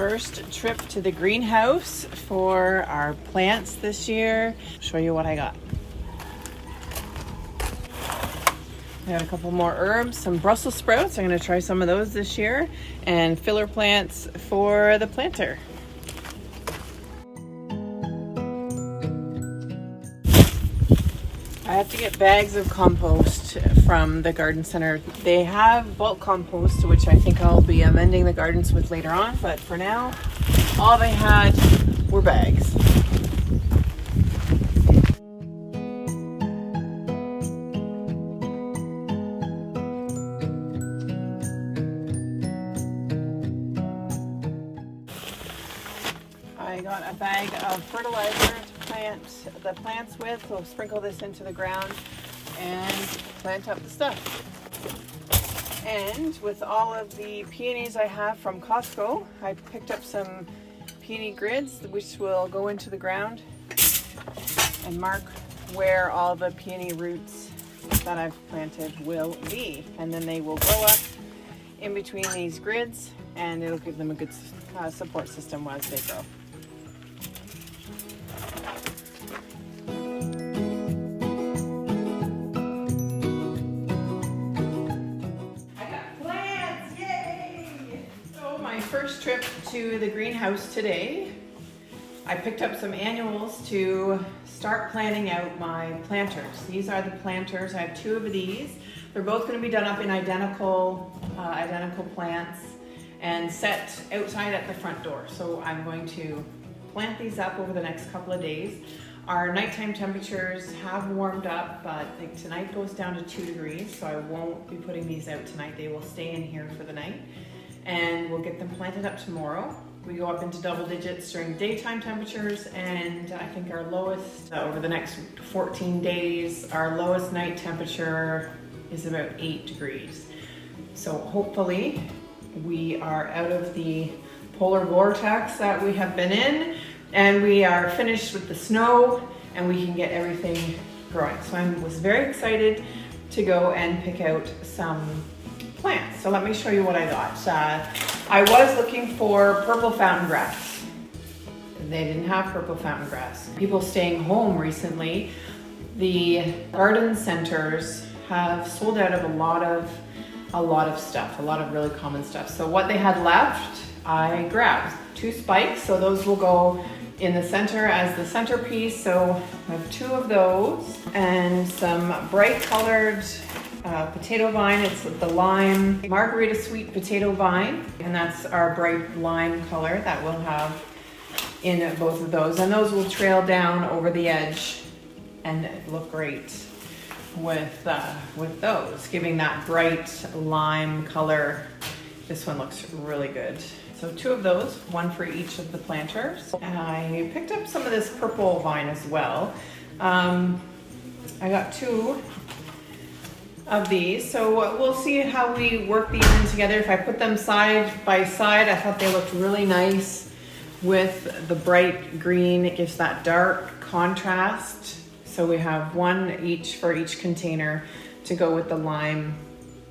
first trip to the greenhouse for our plants this year. Show you what I got. I got a couple more herbs, some Brussels sprouts. I'm going to try some of those this year, and filler plants for the planter. I have to get bags of compost from the garden center. They have bulk compost, which I think I'll be amending the gardens with later on, but for now, all they had were bags. I got a bag of fertilizer to plant the plants with. We'll sprinkle this into the ground and plant up the stuff. And with all of the peonies I have from Costco, I picked up some peony grids which will go into the ground and mark where all the peony roots that I've planted will be. And then they will grow up in between these grids, and it'll give them a good support system as they grow. First trip to the greenhouse today. I picked up some annuals to start planting out my planters. These are the planters. I have two of these. They're both going to be done up in identical plants and set outside at the front door. So I'm going to plant these up over the next couple of days. Our nighttime temperatures have warmed up, but I think tonight goes down to 2 degrees, so I won't be putting these out tonight. They will stay in here for the night, and we'll get them planted up tomorrow. We go up into double digits during daytime temperatures, and I think our lowest over the next 14 days, our lowest night temperature is about 8 degrees. So hopefully we are out of the polar vortex that we have been in, and we are finished with the snow, and we can get everything growing. So I was very excited to go and pick out some plants. So let me show you what I got. I was looking for purple fountain grass. They didn't have purple fountain grass. People staying home recently, the garden centers have sold out of a lot of stuff, a lot of really common stuff. So what they had left, I grabbed 2 spikes. So those will go in the center as the centerpiece. So I have 2 of those, and some bright colored potato vine. It's the lime margarita sweet potato vine, and that's our bright lime color that we'll have in both of those, and those will trail down over the edge and look great with those, giving that bright lime color. This one looks really good. So 2 of those, 1 for each of the planters. And I picked up some of this purple vine as well. I got 2 of these, so we'll see how we work these in together. If I put them side by side, I thought they looked really nice with the bright green. It gives that dark contrast. So we have 1 each for each container to go with the lime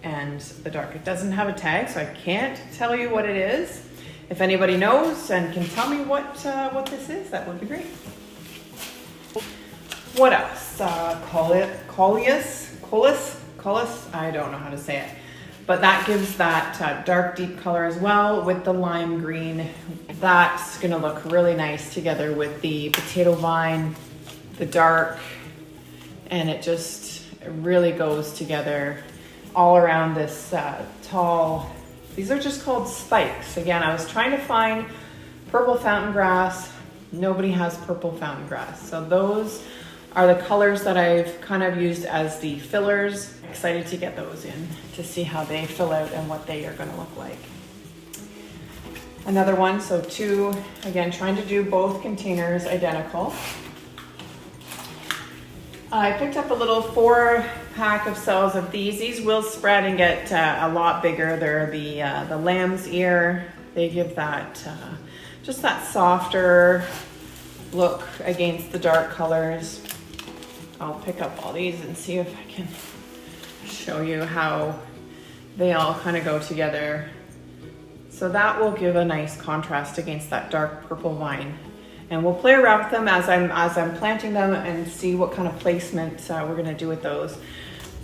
and the dark. It doesn't have a tag, so I can't tell you what it is. If anybody knows and can tell me what this is, that would be great. What else? Coleus, I don't know how to say it, but that gives that dark deep color as well with the lime green. That's gonna look really nice together with the potato vine, the dark, and it just really goes together all around this tall. These are just called spikes. Again, I was trying to find purple fountain grass. Nobody has purple fountain grass. So those are the colors that I've kind of used as the fillers. Excited to get those in to see how they fill out and what they are going to look like. Another one, so 2, again, trying to do both containers identical. I picked up a little 4-pack of cells of these. These will spread and get a lot bigger. They're the lamb's ear. They give that just that softer look against the dark colors. I'll pick up all these and see if I can show you how they all kind of go together. So that will give a nice contrast against that dark purple vine. And we'll play around with them as I'm planting them and see what kind of placement we're gonna do with those.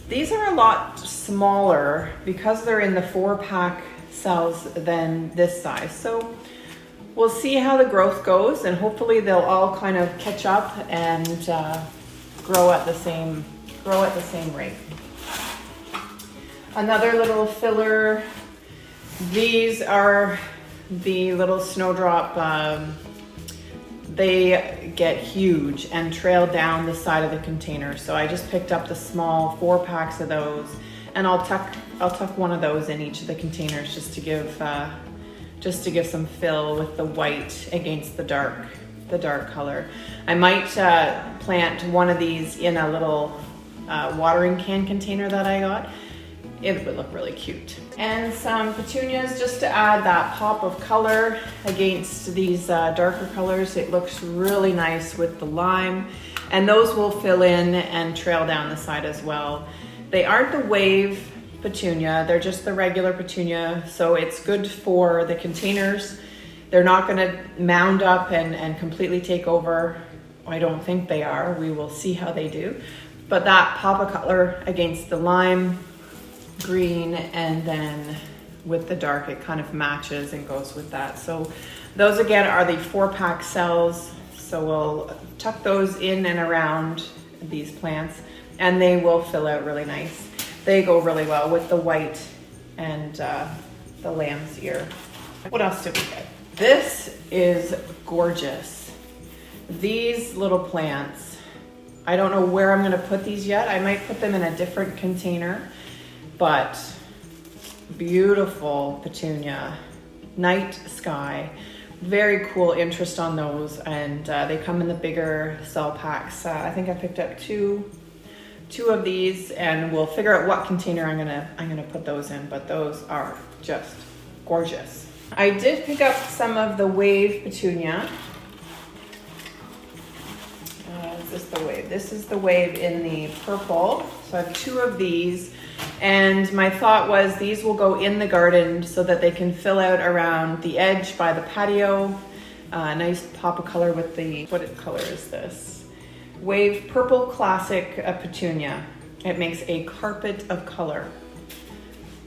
These are a lot smaller because they're in the 4-pack cells than this size. So we'll see how the growth goes, and hopefully they'll all kind of catch up and grow at the same rate. Another little filler. These are the little snowdrop. They get huge and trail down the side of the container. So I just picked up the small 4 packs of those, and I'll tuck one of those in each of the containers just to give some fill with the white against the dark color. I might plant one of these in a little watering can container that I got. It would look really cute. And some petunias just to add that pop of color against these darker colors. It looks really nice with the lime, and those will fill in and trail down the side as well. They aren't the wave petunia, they're just the regular petunia, so it's good for the containers. They're not gonna mound up and completely take over. I don't think they are. We will see how they do. But that pop of color against the lime green, and then with the dark, it kind of matches and goes with that. So those again are the 4-pack cells. So we'll tuck those in and around these plants, and they will fill out really nice. They go really well with the white and the lamb's ear. What else did we get? This is gorgeous. These little plants, I don't know where I'm gonna put these yet. I might put them in a different container, but beautiful petunia, night sky, very cool interest on those, and they come in the bigger cell packs. I think I picked up two of these, and we'll figure out what container I'm gonna put those in, but those are just gorgeous. I did pick up some of the wave petunia. Is this the wave? This is the wave in the purple. So I have 2 of these, and my thought was these will go in the garden so that they can fill out around the edge by the patio. Nice pop of color with the, what color is this? Wave Purple Classic Petunia. It makes a carpet of color.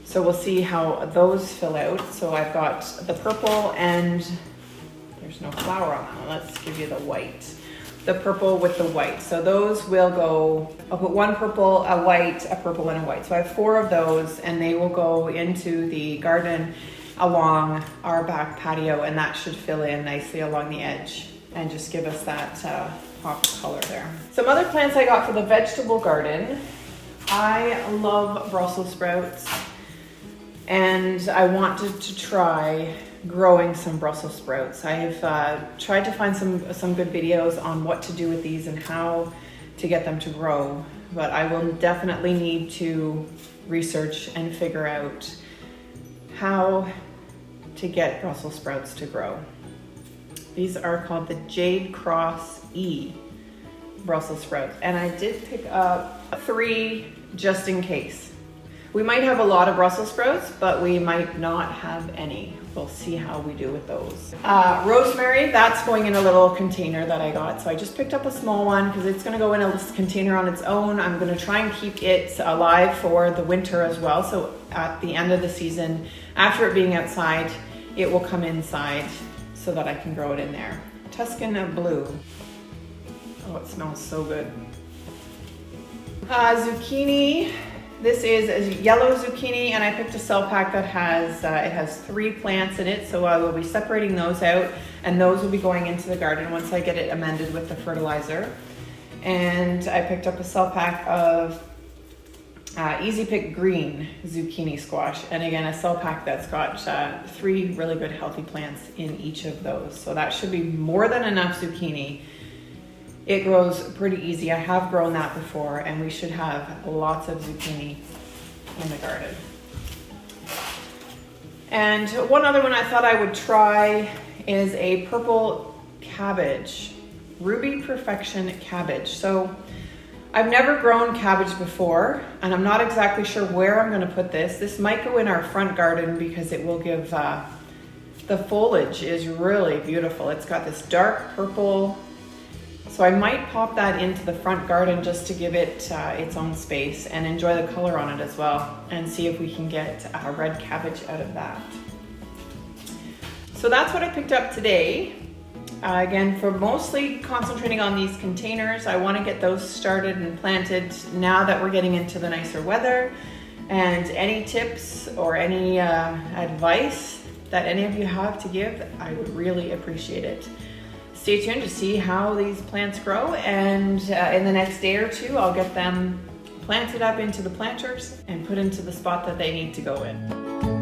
So we'll see how those fill out. So I've got the purple, and there's no flower on that one. Let's give you the white. The purple with the white. So those will go, I'll put 1 purple, a white, a purple, and a white. So I have 4 of those, and they will go into the garden along our back patio, and that should fill in nicely along the edge and just give us that pop of color there. Some other plants I got for the vegetable garden. I love Brussels sprouts, and I wanted to try growing some Brussels sprouts. I have tried to find some good videos on what to do with these and how to get them to grow, but I will definitely need to research and figure out how to get Brussels sprouts to grow. These are called the Jade Cross E Brussels sprouts, and I did pick up 3 just in case. We might have a lot of Brussels sprouts, but we might not have any. We'll see how we do with those. Rosemary, that's going in a little container that I got. So I just picked up a small one because it's gonna go in a container on its own. I'm gonna try and keep it alive for the winter as well. So at the end of the season, after it being outside, it will come inside so that I can grow it in there. Tuscan Blue. Oh, it smells so good. Zucchini. This is a yellow zucchini, and I picked a cell pack that has, it has 3 plants in it, so I will be separating those out, and those will be going into the garden once I get it amended with the fertilizer. And I picked up a cell pack of Easy Pick Green zucchini squash, and again, a cell pack that's got 3 really good healthy plants in each of those. So that should be more than enough zucchini. It grows pretty easy. I have grown that before, and we should have lots of zucchini in the garden. And one other one I thought I would try is a purple cabbage, Ruby Perfection cabbage. So I've never grown cabbage before, and I'm not exactly sure where I'm gonna put this. This might go in our front garden because it will give The foliage is really beautiful. It's got this dark purple. So I might pop that into the front garden just to give it its own space and enjoy the color on it as well, and see if we can get red cabbage out of that. So that's what I picked up today. Again, for mostly concentrating on these containers, I want to get those started and planted now that we're getting into the nicer weather. And any tips or any advice that any of you have to give, I would really appreciate it. Stay tuned to see how these plants grow, and in the next day or two, I'll get them planted up into the planters and put into the spot that they need to go in.